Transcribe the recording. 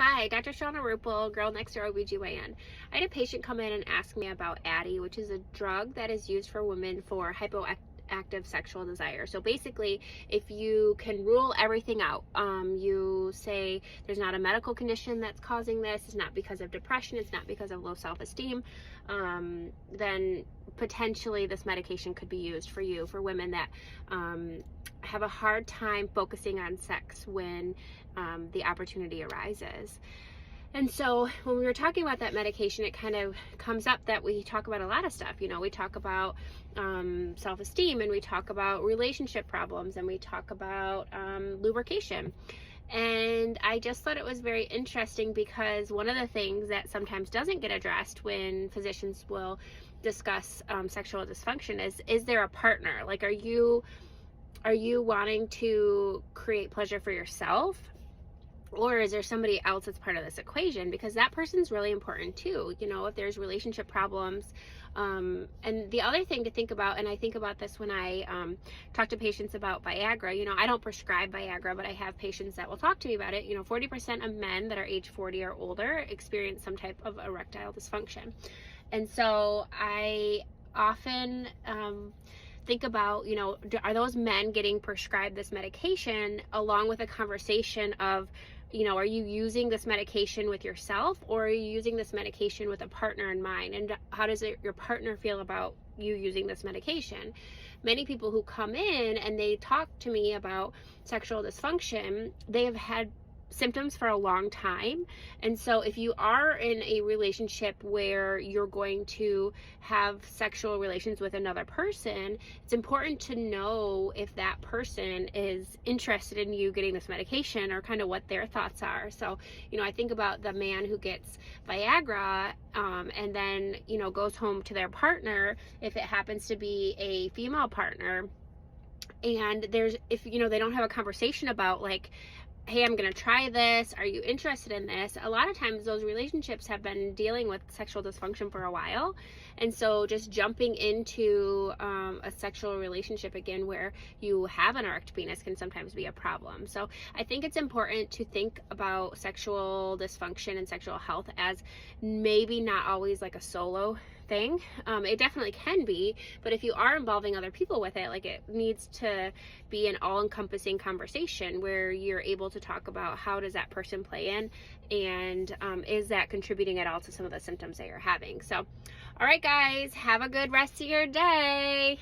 Hi, Dr. Shauna Rupel, Girl Next Door OBGYN. I had a patient come in and ask me about Addy, which is a drug that is used for women for hypoactive sexual desire. So basically, if you can rule everything out, you say there's not a medical condition that's causing this, it's not because of depression, it's not because of low self-esteem, then potentially this medication could be used for you, for women that have a hard time focusing on sex when the opportunity arises. And so when we were talking about that medication, it kind of comes up that we talk about a lot of stuff. You know, we talk about self-esteem, and we talk about relationship problems, and we talk about lubrication. And I just thought it was very interesting because one of the things that sometimes doesn't get addressed when physicians will discuss sexual dysfunction is there a partner? Like, are you wanting to create pleasure for yourself? Or is there somebody else that's part of this equation? Because that person's really important too. You know, if there's relationship problems. And the other thing to think about, and I think about this when I talk to patients about Viagra, you know, I don't prescribe Viagra, but I have patients that will talk to me about it. You know, 40% of men that are age 40 or older experience some type of erectile dysfunction. And so I often think about, you know, are those men getting prescribed this medication along with a conversation of, you know, are you using this medication with yourself, or are you using this medication with a partner in mind? And how does your partner feel about you using this medication? Many people who come in and they talk to me about sexual dysfunction, they have had symptoms for a long time. And so if you are in a relationship where you're going to have sexual relations with another person, it's important to know if that person is interested in you getting this medication, or kind of what their thoughts are. So, you know, I think about the man who gets Viagra and then, you know, goes home to their partner, if it happens to be a female partner, and if, you know, they don't have a conversation about, like, hey, I'm going to try this. Are you interested in this? A lot of times those relationships have been dealing with sexual dysfunction for a while. And so just jumping into a sexual relationship again where you have an erect penis can sometimes be a problem. So I think it's important to think about sexual dysfunction and sexual health as maybe not always like a solo thing. It definitely can be, but if you are involving other people with it, like, it needs to be an all-encompassing conversation where you're able to talk about how does that person play in, and is that contributing at all to some of the symptoms that you're having. So, all right guys, have a good rest of your day.